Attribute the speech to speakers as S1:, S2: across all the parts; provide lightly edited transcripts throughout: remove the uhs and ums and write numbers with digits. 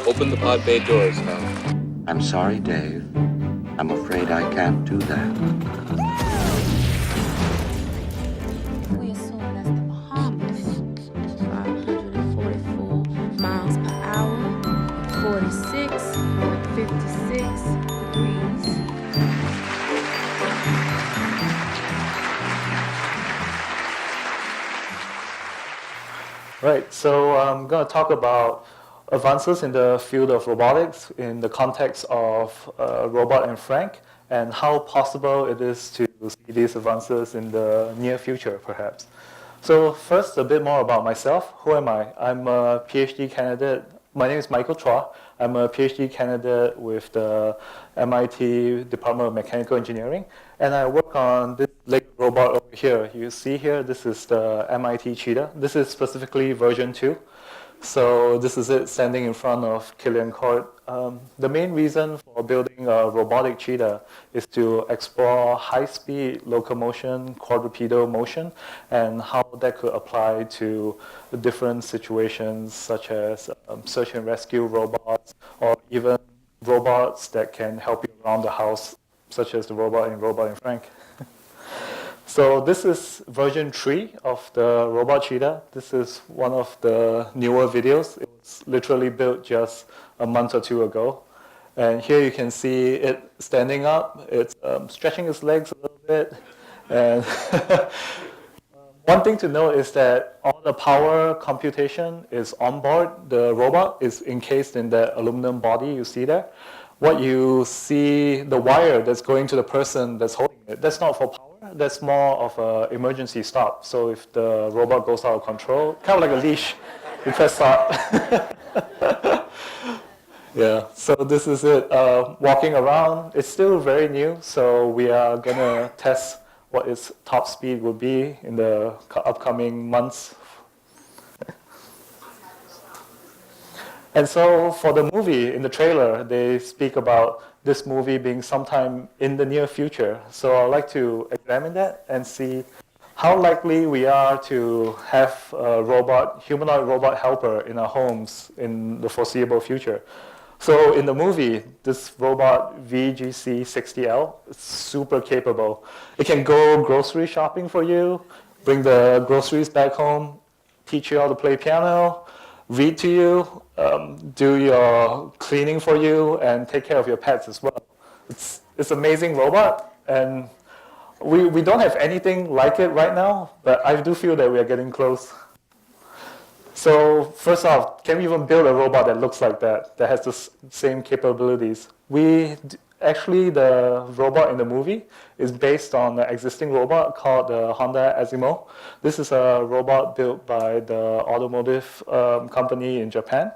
S1: Open the pod bay doors, Hal.
S2: I'm sorry, Dave. I'm afraid I can't do that.
S3: We assume that's the Bahamas. 544 miles per hour, 46, 56 degrees.
S4: Right, so I'm going to talk about advances in the field of robotics in the context of Robot and Frank, and how possible it is to see these advances in the near future, perhaps. So first, a bit more about myself. Who am I? I'm a PhD candidate. My name is Michael Chuah. I'm a PhD candidate with the MIT Department of Mechanical Engineering, and I work on this Lego robot over here. You see here, this is the MIT Cheetah. This is specifically version 2. So this is it standing in front of Killian Court. The main reason for building a robotic cheetah is to explore high-speed locomotion, quadrupedal motion, and how that could apply to different situations such as search and rescue robots, or even robots that can help you around the house, such as the robot in Frank. So this is version 3 of the robot cheetah. This is one of the newer videos. It was literally built just a month or two ago. And here you can see it standing up. It's stretching its legs a little bit. And one thing to note is that all the power computation is on board. The robot is encased in that aluminum body you see there. What you see, the wire that's going to the person that's holding it, that's not for power. That's more of an emergency stop. So if the robot goes out of control, kind of like a leash, you press stop. Yeah, so this is it. Walking around, it's still very new, so we are going to test what its top speed will be in the upcoming months. And so for the movie, in the trailer, they speak about this movie being sometime in the near future. So I'd like to examine that and see how likely we are to have a humanoid robot helper in our homes in the foreseeable future. So in the movie, this robot VGC60L is super capable. It can go grocery shopping for you, bring the groceries back home, teach you how to play piano, read to you, do your cleaning for you, and take care of your pets as well. It's an amazing robot, and we don't have anything like it right now, but I do feel that we are getting close. So first off, can we even build a robot that looks like that has the same capabilities? Actually, the robot in the movie is based on an existing robot called the Honda Asimo. This is a robot built by the automotive company in Japan.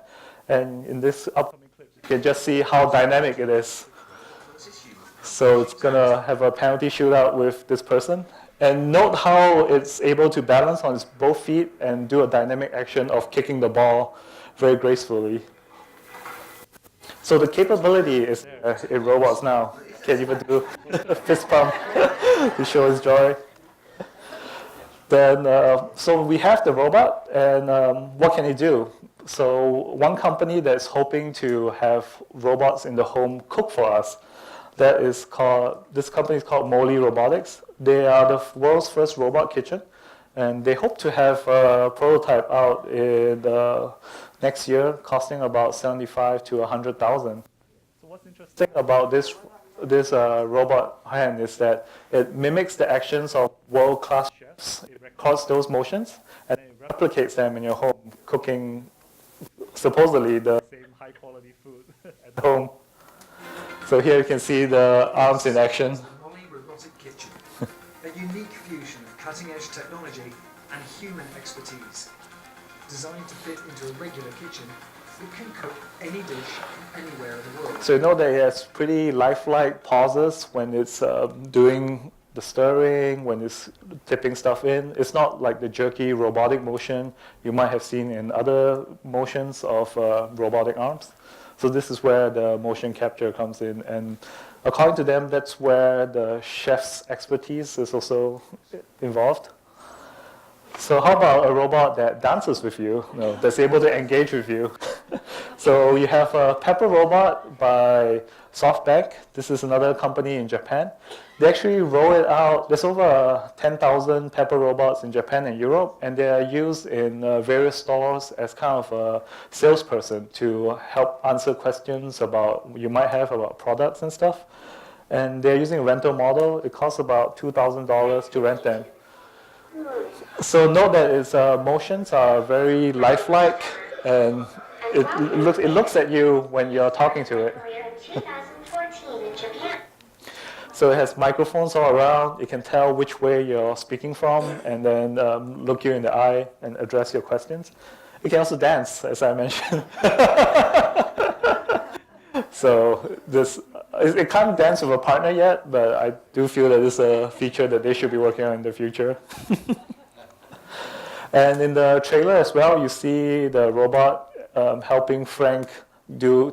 S4: And in this upcoming clip, you can just see how dynamic it is. So it's going to have a penalty shootout with this person. And note how it's able to balance on its both feet and do a dynamic action of kicking the ball very gracefully. So the capability is there in robots now. Can even do a fist pump to show his joy. Then, so we have the robot, and what can it do? So one company that's hoping to have robots in the home cook for us, this company is called Moley Robotics. They are the world's first robot kitchen, and they hope to have a prototype out in next year, costing about $75,000 to $100,000. So what's interesting about this robot hand is that it mimics the actions of world-class chefs. It records those motions, and it replicates them in your home, cooking supposedly the same high-quality food at home. So here you can see the arms in action.
S5: Moley Robotic Kitchen, a unique fusion of cutting-edge technology and human expertise. Designed to fit into a regular kitchen, it can cook any dish from anywhere in the world.
S4: So you know that it has pretty lifelike pauses when it's doing the stirring, when it's tipping stuff in. It's not like the jerky robotic motion you might have seen in other motions of robotic arms. So this is where the motion capture comes in. And according to them, that's where the chef's expertise is also involved. So how about a robot that dances with you, that's able to engage with you? So you have a Pepper Robot by SoftBank. This is another company in Japan. They actually roll it out. There's over 10,000 Pepper robots in Japan and Europe, and they are used in various stores as kind of a salesperson to help answer questions about you might have about products and stuff. And they're using a rental model. It costs about $2,000 to rent them. So note that its motions are very lifelike, and it looks at you when you're talking to it. So it has microphones all around. It can tell which way you're speaking from, and then look you in the eye and address your questions. It can also dance, as I mentioned. So it can't dance with a partner yet, but I do feel that it's a feature that they should be working on in the future. And in the trailer as well, you see the robot helping Frank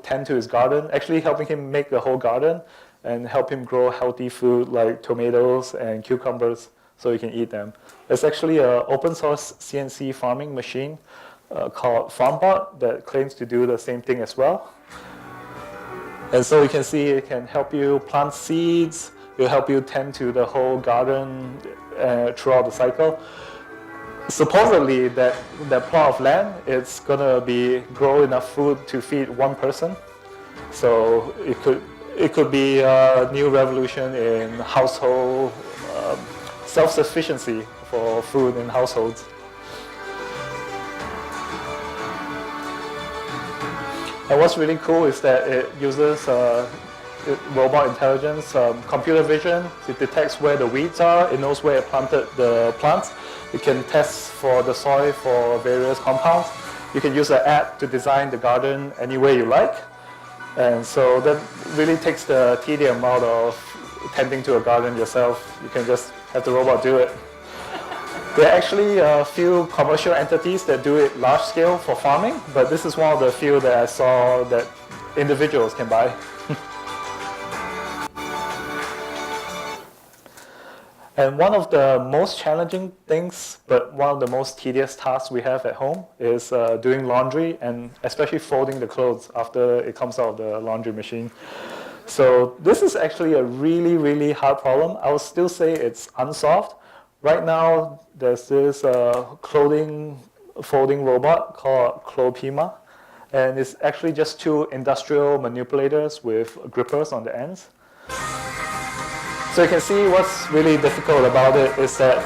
S4: tend to his garden, actually helping him make the whole garden and help him grow healthy food like tomatoes and cucumbers so he can eat them. There's actually an open source CNC farming machine called FarmBot that claims to do the same thing as well. And so you can see it can help you plant seeds, it'll help you tend to the whole garden throughout the cycle. Supposedly that plot of land, it's gonna grow enough food to feed one person. So it could be a new revolution in household self-sufficiency for food in households. And what's really cool is that it uses robot intelligence, computer vision. It detects where the weeds are. It knows where it planted the plants. It can test for the soil for various compounds. You can use an app to design the garden any way you like. And so that really takes the tedium out of tending to a garden yourself. You can just have the robot do it. There are actually a few commercial entities that do it large scale for farming, but this is one of the few that I saw that individuals can buy. And one of the most challenging things, but one of the most tedious tasks we have at home is doing laundry and especially folding the clothes after it comes out of the laundry machine. So this is actually a really, really hard problem. I would still say it's unsolved. Right now, there's this clothing folding robot called Clopima, and it's actually just two industrial manipulators with grippers on the ends. So you can see what's really difficult about it is that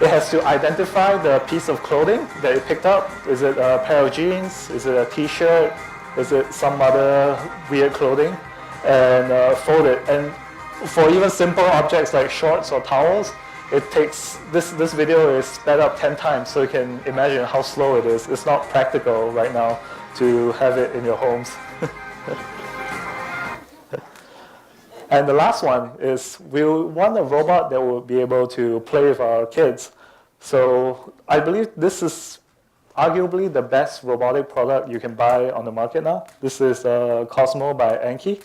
S4: it has to identify the piece of clothing that it picked up. Is it a pair of jeans? Is it a t-shirt? Is it some other weird clothing? And fold it. And for even simple objects like shorts or towels, it takes, this video is sped up 10 times, so you can imagine how slow it is. It's not practical right now to have it in your homes. And the last one is we want a robot that will be able to play with our kids. So I believe this is arguably the best robotic product you can buy on the market now. This is Cosmo by Anki.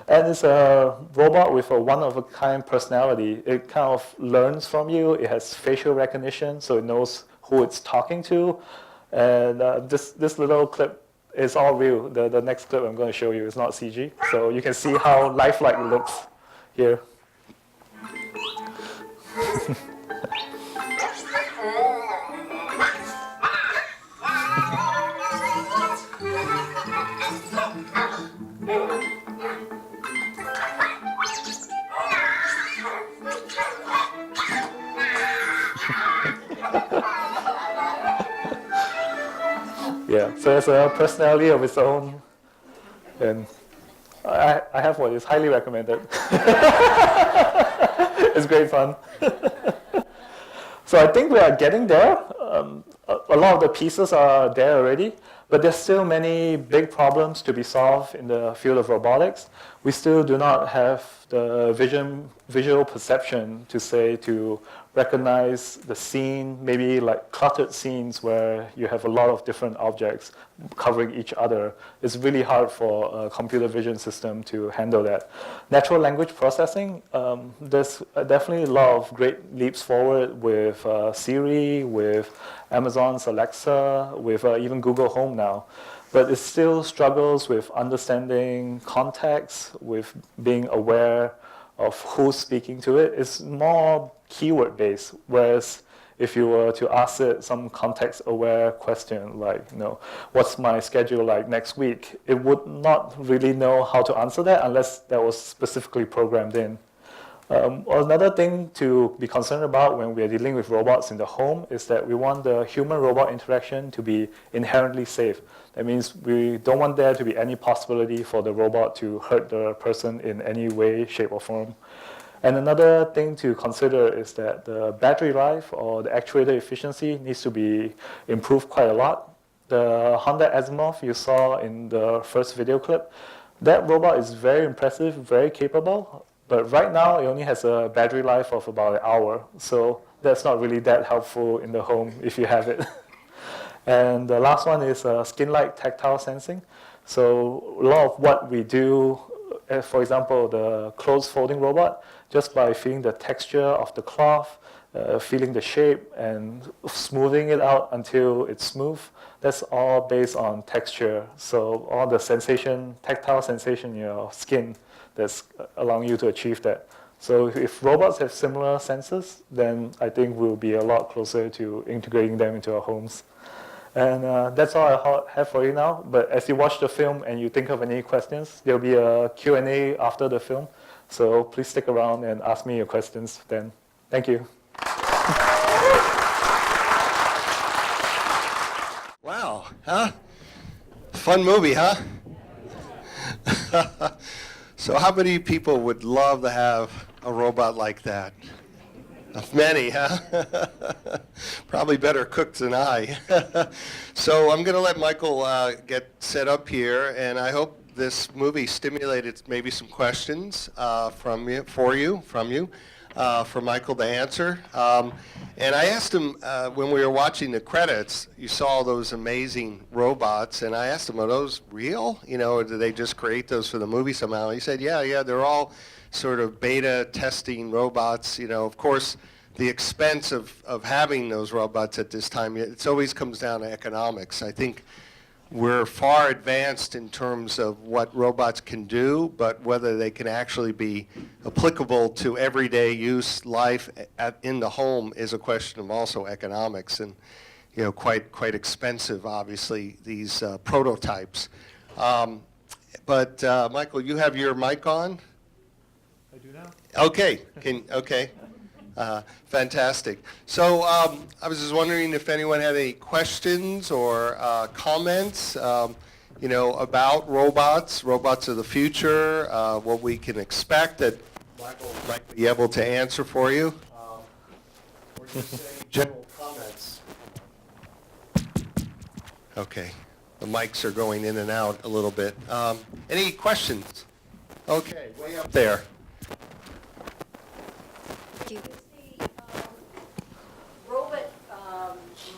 S4: And it's a robot with a one-of-a-kind personality. It kind of learns from you. It has facial recognition, so it knows who it's talking to. And this little clip is all real. The next clip I'm going to show you is not CG. So you can see how lifelike it looks here. Yeah, so it's a personality of its own, and I have one. It's highly recommended. It's great fun. So I think we are getting there. A lot of the pieces are there already, but there's still many big problems to be solved in the field of robotics. We still do not have the visual perception to recognize the scene, maybe like cluttered scenes where you have a lot of different objects covering each other. It's really hard for a computer vision system to handle that. Natural language processing, there's definitely a lot of great leaps forward with Siri, with Amazon's Alexa, with even Google Home now. But it still struggles with understanding context, with being aware of who's speaking to it. It's more keyword-based, whereas if you were to ask it some context-aware question, like, what's my schedule like next week, it would not really know how to answer that unless that was specifically programmed in. Another thing to be concerned about when we are dealing with robots in the home is that we want the human-robot interaction to be inherently safe. That means we don't want there to be any possibility for the robot to hurt the person in any way, shape, or form. And another thing to consider is that the battery life or the actuator efficiency needs to be improved quite a lot. The Honda Azimuth you saw in the first video clip, that robot is very impressive, very capable. But right now, it only has a battery life of about an hour. So that's not really that helpful in the home if you have it. And the last one is skin-like tactile sensing. So a lot of what we do, for example, the clothes folding robot, just by feeling the texture of the cloth, feeling the shape, and smoothing it out until it's smooth, that's all based on texture. So all the sensation, tactile sensation in your skin, that's allowing you to achieve that. So if robots have similar sensors, then I think we'll be a lot closer to integrating them into our homes. And that's all I have for you now. But as you watch the film and you think of any questions, there'll be a Q&A after the film. So please stick around and ask me your questions then. Thank you.
S1: Wow, huh? Fun movie, huh? So how many people would love to have a robot like that? Many, huh? Probably better cooked than I. So I'm going to let Michael get set up here, and I hope this movie stimulated maybe some questions for Michael to answer. And I asked him when we were watching the credits, you saw those amazing robots, and I asked him, are those real? Or did they just create those for the movie somehow? He said, yeah, they're all sort of beta testing robots. Of course, the expense of having those robots at this time, it always comes down to economics. I think we're far advanced in terms of what robots can do, but whether they can actually be applicable to everyday use, life in the home is a question of also economics and quite expensive, obviously, these prototypes. But Michael, you have your mic on?
S4: I do now.
S1: Okay, okay. Fantastic. So I was just wondering if anyone had any questions or comments, about robots of the future, what we can expect that Michael might be able to answer for you, or just any general comments. Okay, the mics are going in and out a little bit. Any questions? Okay, way up there.
S6: Is the robot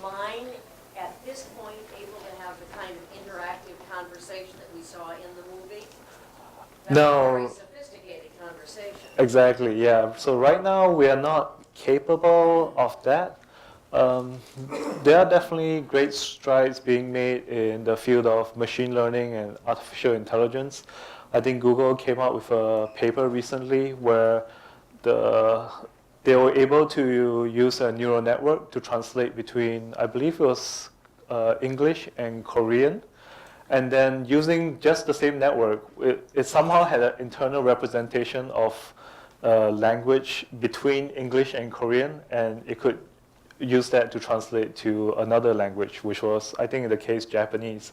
S6: mind at this point able to have the kind of interactive conversation that we saw in the movie? That's
S4: No.
S6: a very sophisticated conversation.
S4: Exactly, yeah. So right now we are not capable of that. There are definitely great strides being made in the field of machine learning and artificial intelligence. I think Google came out with a paper recently where they were able to use a neural network to translate between, I believe it was English and Korean. And then using just the same network, it somehow had an internal representation of language between English and Korean, and it could use that to translate to another language, which was, I think in the case, Japanese.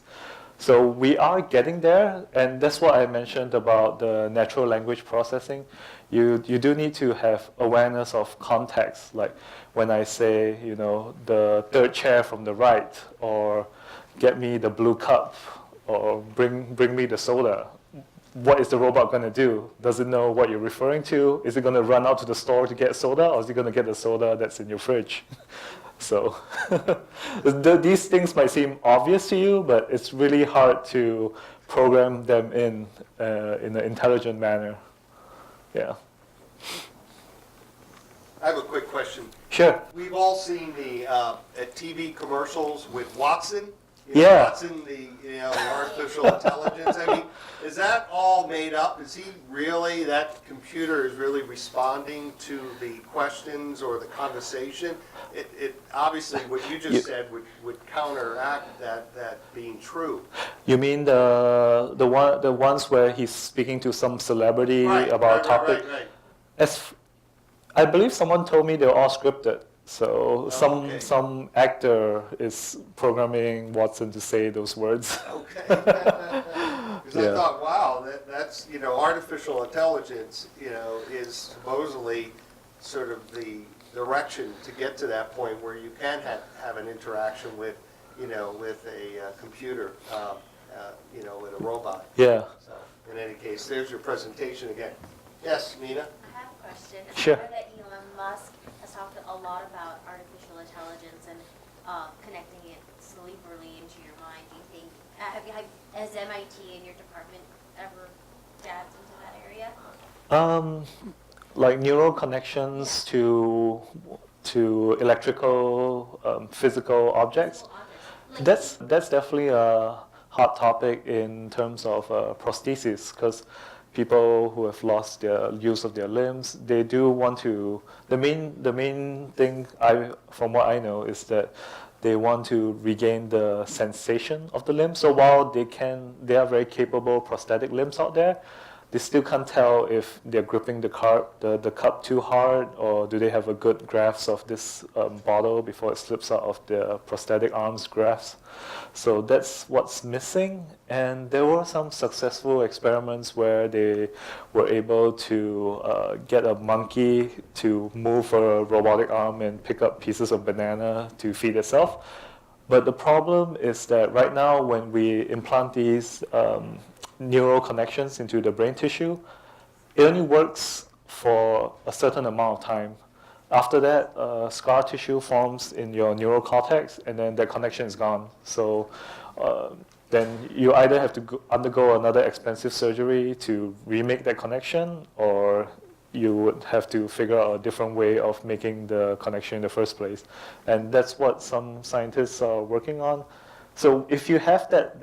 S4: So we are getting there, and that's what I mentioned about the natural language processing. You do need to have awareness of context, like when I say, the third chair from the right, or get me the blue cup, or bring me the soda. what is the robot going to do? Does it know what you're referring to? Is it going to run out to the store to get soda, or is it going to get the soda that's in your fridge? So these things might seem obvious to you, but it's really hard to program them in an intelligent manner. Yeah.
S1: I have a quick question.
S4: Sure.
S1: We've all seen the TV commercials with Watson.
S4: Yeah.
S1: Watson, the artificial intelligence. I mean, is that all made up? Is he really, that computer is really responding to the questions or the conversation? It obviously, what you just said would counteract that being true.
S4: You mean the ones where he's speaking to some celebrity about a topic? Right. I believe someone told me they're all scripted. So some actor is programming Watson to say those words.
S1: Okay. Because I thought, wow, that's artificial intelligence, is supposedly sort of the direction to get to that point where you can have an interaction with, with a computer, with a robot.
S4: Yeah.
S1: So in any case, there's your presentation again. Yes, Nina?
S7: I have a question.
S4: Sure.
S7: I know that Elon Musk has talked a lot about artificial intelligence and connecting it cerebrally into your mind. Do you think, has MIT in your department ever dabbed into that area?
S4: Like neural connections to electrical, physical objects. That's definitely a hot topic in terms of prosthesis, because people who have lost their use of their limbs, they do want to. The main thing, from what I know, is that they want to regain the sensation of the limb. So while they are very capable prosthetic limbs out there, they still can't tell if they're gripping the cup too hard, or do they have a good grasp of this bottle before it slips out of their prosthetic arm's grasp. So that's what's missing. And there were some successful experiments where they were able to get a monkey to move a robotic arm and pick up pieces of banana to feed itself. But the problem is that right now when we implant these neural connections into the brain tissue, it only works for a certain amount of time. After that, scar tissue forms in your neural cortex, and then that connection is gone. So then you either have to undergo another expensive surgery to remake that connection, or you would have to figure out a different way of making the connection in the first place. And that's what some scientists are working on. So if you have that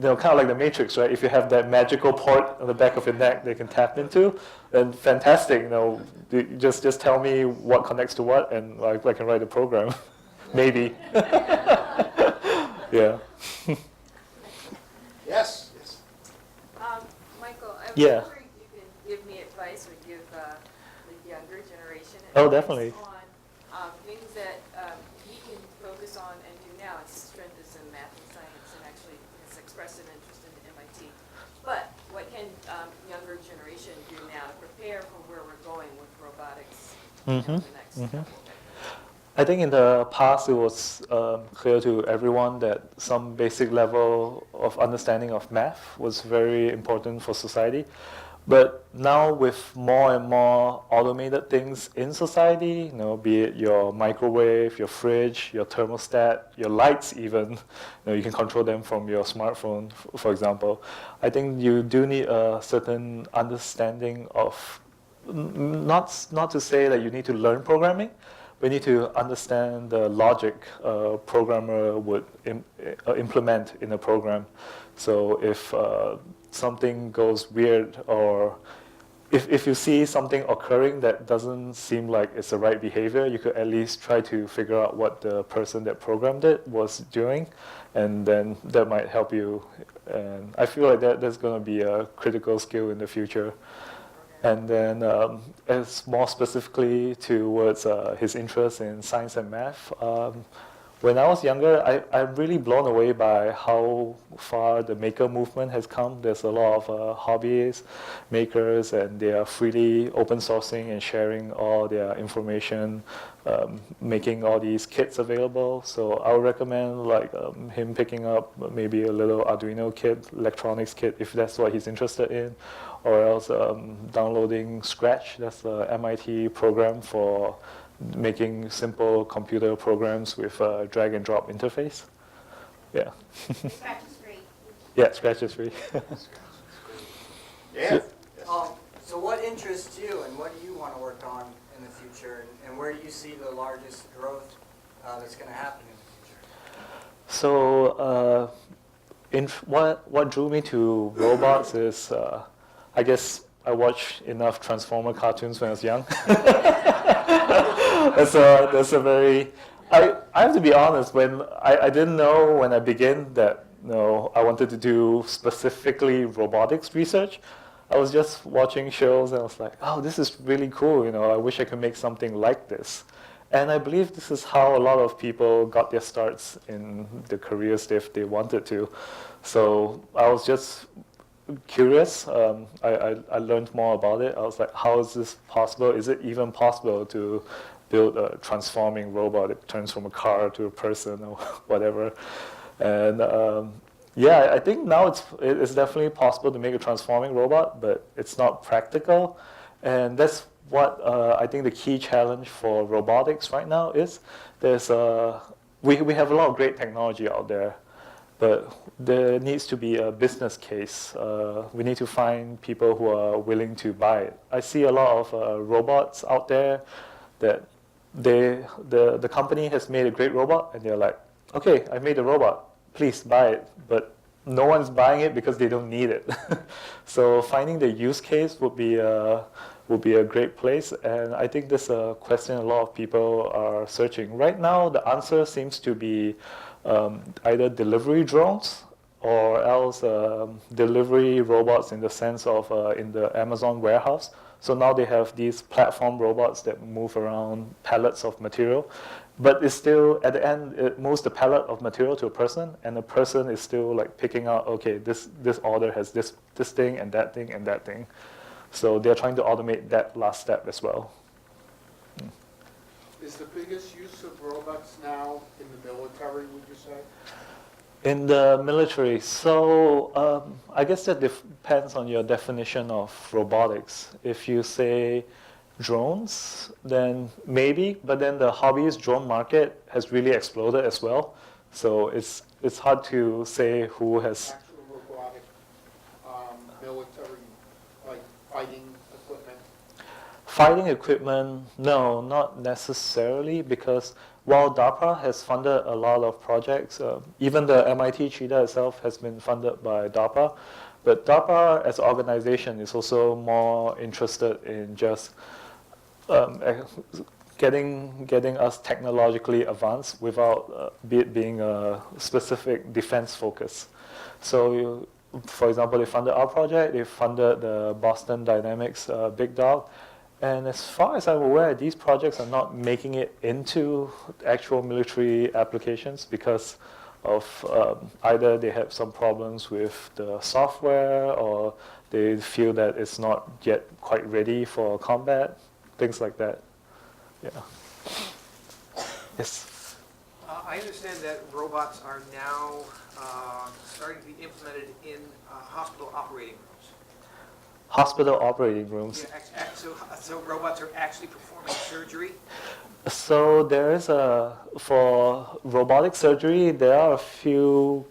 S4: kind of like the Matrix, right? If you have that magical port on the back of your neck they can tap into, then fantastic. Just tell me what connects to what, and I can write a program, maybe. Yeah.
S1: Yes.
S8: Michael, I was
S4: Yeah.
S8: wondering if you could give me advice or give the younger generation
S4: Oh,
S8: advice
S4: definitely.
S8: on things that he can focus on and do now. His strength is in math and science, and actually has expressed an interest in MIT. But what can younger generation do now to prepare for where we're going with robotics in the next couple of decades?
S4: I think in the past it was clear to everyone that some basic level of understanding of math was very important for society. But now with more and more automated things in society, be it your microwave, your fridge, your thermostat, your lights even, you can control them from your smartphone, for example. I think you do need a certain understanding of, not to say that you need to learn programming, we need to understand the logic a programmer would implement in a program. So if something goes weird, or if you see something occurring that doesn't seem like it's the right behavior, you could at least try to figure out what the person that programmed it was doing, and then that might help you. And I feel like that's going to be a critical skill in the future. And then as more specifically towards his interest in science and math, when I was younger, I'm really blown away by how far the maker movement has come. There's a lot of hobbies, makers, and they are freely open sourcing and sharing all their information making all these kits available. So I would recommend like him picking up maybe a little Arduino kit, electronics kit, if that's what he's interested in, or else downloading Scratch. That's the MIT program for making simple computer programs with a drag and drop interface. Yeah.
S7: Scratch is free.
S4: Yeah, Scratch is free.
S1: Yeah.
S9: So what interests you, and what do you want to work on in the future, and where do you see the largest growth that's going to happen in the future?
S4: So what drew me to robots is, I guess I watched enough Transformer cartoons when I was young. that's a very, I have to be honest, when I didn't know when I began that I wanted to do specifically robotics research. I was just watching shows and I was like, oh, this is really cool, I wish I could make something like this. And I believe this is how a lot of people got their starts in the careers if they wanted to. So I was just curious. I learned more about it. I was like, how is this possible? Is it even possible to build a transforming robot that turns from a car to a person or whatever? And yeah, I think now it's definitely possible to make a transforming robot, but it's not practical. And that's what I think the key challenge for robotics right now is. We have a lot of great technology out there, but there needs to be a business case. We need to find people who are willing to buy it. I see a lot of robots out there that the company has made a great robot, and they're like, okay, I made a robot. Please buy it, but no one's buying it because they don't need it. So finding the use case would be a great place, and I think this is a question a lot of people are searching. Right now, the answer seems to be either delivery drones or else delivery robots in the sense of in the Amazon warehouse. So now they have these platform robots that move around pallets of material. But it's still, at the end, it moves the pallet of material to a person, and the person is still like picking out, okay, this order has this thing and that thing and that thing. So they're trying to automate that last step as well.
S10: Is the biggest use of robots now in the military, would you say?
S4: In the military, so I guess that depends on your definition of robotics. If you say drones, then maybe, but then the hobbyist drone market has really exploded as well. So it's hard to say who has...
S10: Actual robotic military, like fighting equipment?
S4: Fighting equipment, no, not necessarily, because while DARPA has funded a lot of projects, even the MIT Cheetah itself has been funded by DARPA, but DARPA as an organization is also more interested in just getting us technologically advanced without it being a specific defense focus. So, for example, they funded our project, they funded the Boston Dynamics Big Dog, and as far as I'm aware, these projects are not making it into actual military applications because of either they have some problems with the software or they feel that it's not yet quite ready for combat, things like that. Yeah. Yes.
S11: I understand that robots are now starting to be implemented in hospital operating rooms.
S4: Hospital operating rooms.
S11: Yeah, so robots are actually performing surgery?
S4: So there is for robotic surgery, there are a few,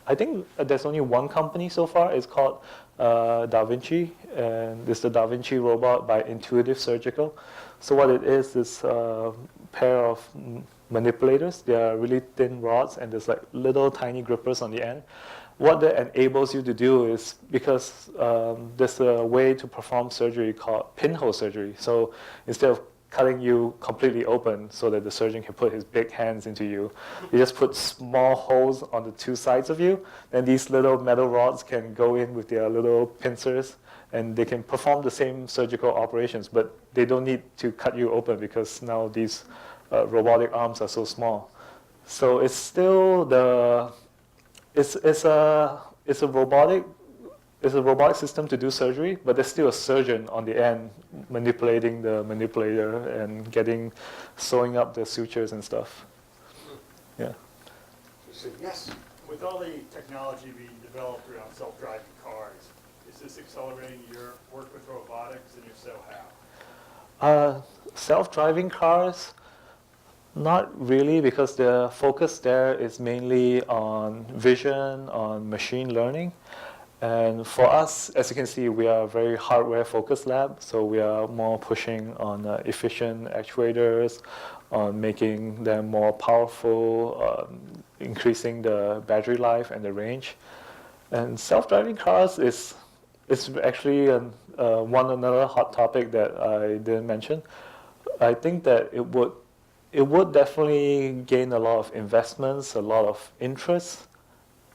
S4: I think there's only one company so far. It's called Da Vinci, and it's the Da Vinci robot by Intuitive Surgical. So what it is a pair of manipulators. They are really thin rods, and there's like little tiny grippers on the end. What that enables you to do is, because there's a way to perform surgery called pinhole surgery. So instead of cutting you completely open so that the surgeon can put his big hands into you, you just put small holes on the two sides of you. Then these little metal rods can go in with their little pincers, and they can perform the same surgical operations, but they don't need to cut you open because now these robotic arms are so small. So it's still it's a it's a robotic system to do surgery, but there's still a surgeon on the end manipulating the manipulator and sewing up the sutures and stuff. Yeah.
S1: Yes.
S12: With all the technology being developed around self-driving cars, is this accelerating your work with robotics, and if so, how?
S4: Self-driving cars, not really, because the focus there is mainly on vision, on machine learning. And for us, as you can see, we are a very hardware-focused lab, so we are more pushing on efficient actuators, on making them more powerful, increasing the battery life and the range. And self-driving cars is actually another hot topic that I didn't mention. I think that it would definitely gain a lot of investments, a lot of interest.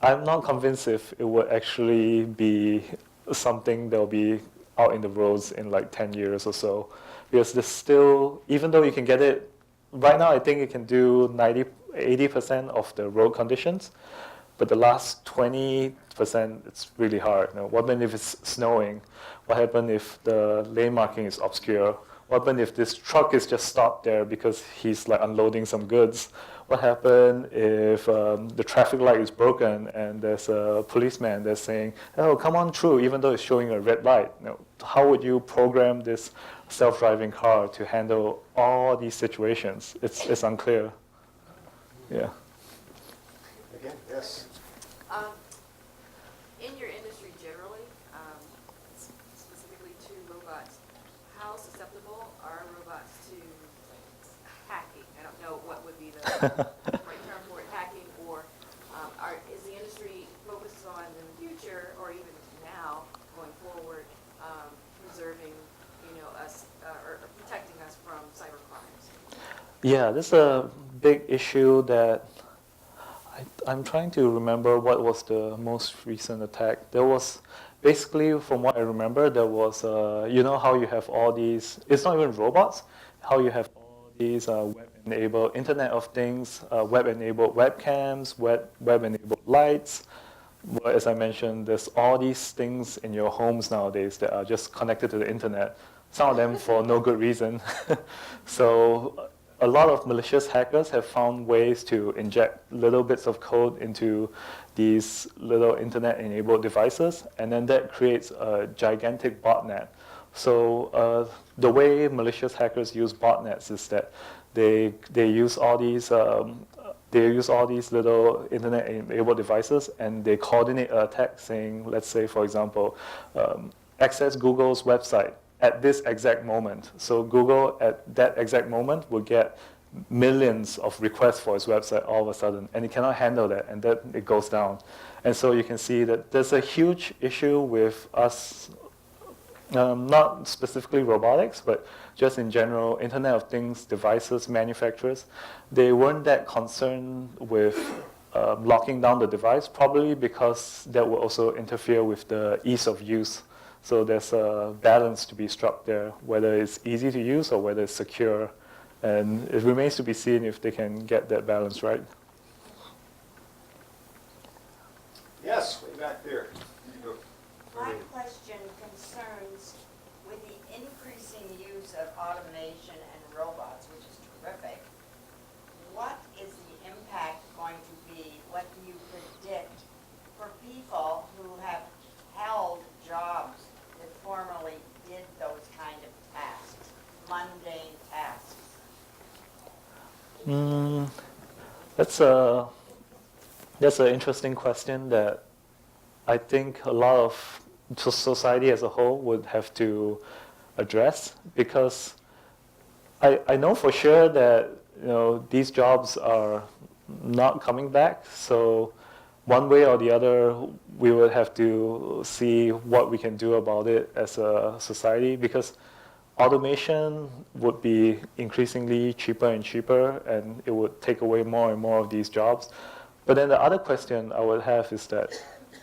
S4: I'm not convinced if it would actually be something that will be out in the roads in like 10 years or so. Because there's still, even though you can get it, right now I think it can do 80% of the road conditions, but the last 20%, it's really hard. You know, what happens if it's snowing? What happens if the lane marking is obscure? What happens if this truck is just stopped there because he's like unloading some goods? What happens if the traffic light is broken and there's a policeman that's saying, "Oh, come on through," even though it's showing a red light? You know, how would you program this self-driving car to handle all these situations? It's unclear. Yeah.
S1: Again, yes.
S8: In your industry generally, specifically to robots, how susceptible are robots to hacking? I don't know what would be the right term for it, hacking, or is the industry focused on in the future, or even now, going forward, preserving, us or protecting us from cyber crimes?
S4: Yeah, this is a big issue that I'm trying to remember what was the most recent attack. There was, basically, from what I remember, there was, you know how you have all these, it's not even robots, how you have all these web-enabled Internet of Things, web-enabled webcams, web-enabled lights. Well, as I mentioned, there's all these things in your homes nowadays that are just connected to the Internet, some of them for no good reason. So a lot of malicious hackers have found ways to inject little bits of code into these little internet-enabled devices, and then that creates a gigantic botnet. So the way malicious hackers use botnets is that they use all these little internet-enabled devices, and they coordinate an attack saying, let's say, for example, access Google's website at this exact moment. So Google at that exact moment will get millions of requests for its website all of a sudden, and it cannot handle that, and then it goes down. And so you can see that there's a huge issue with us, not specifically robotics, but just in general, Internet of Things devices manufacturers. They weren't that concerned with locking down the device, probably because that will also interfere with the ease of use. So there's a balance to be struck there, whether it's easy to use or whether it's secure. And it remains to be seen if they can get that balance right.
S1: Yes, way back there.
S6: My question concerns with the increasing use of automation and robots, which is terrific. What is the impact going to be? What do you predict for people who have held jobs that formerly did those kind of tasks, mundane tasks?
S4: That's an interesting question that I think a lot of society as a whole would have to address, because I know for sure that these jobs are not coming back. So one way or the other, we would have to see what we can do about it as a society, because automation would be increasingly cheaper and cheaper, and it would take away more and more of these jobs. But then the other question I would have is that,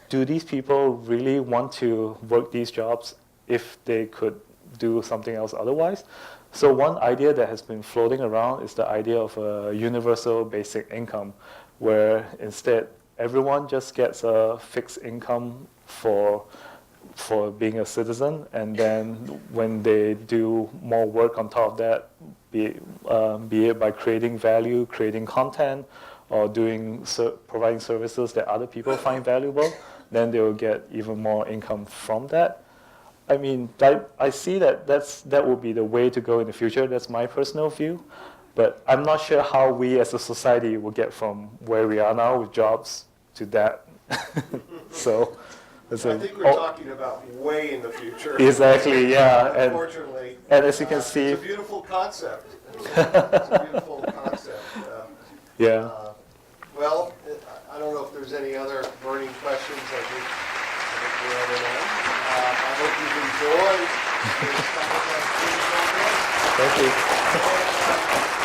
S4: do these people really want to work these jobs if they could do something else otherwise? So one idea that has been floating around is the idea of a universal basic income, where instead everyone just gets a fixed income for for being a citizen, and then when they do more work on top of that, be it by creating value, creating content, or providing services that other people find valuable, then they will get even more income from that. I mean, I see that would be the way to go in the future. That's my personal view. But I'm not sure how we as a society will get from where we are now with jobs to that. So,
S1: I think we're talking about way in the future.
S4: Exactly, yeah.
S1: Unfortunately.
S4: And as you can see,
S1: it's a beautiful concept. It's a beautiful concept.
S4: yeah.
S1: Well, I don't know if there's any other burning questions. I think we're at an end. I hope you've enjoyed this conference.
S4: Thank you.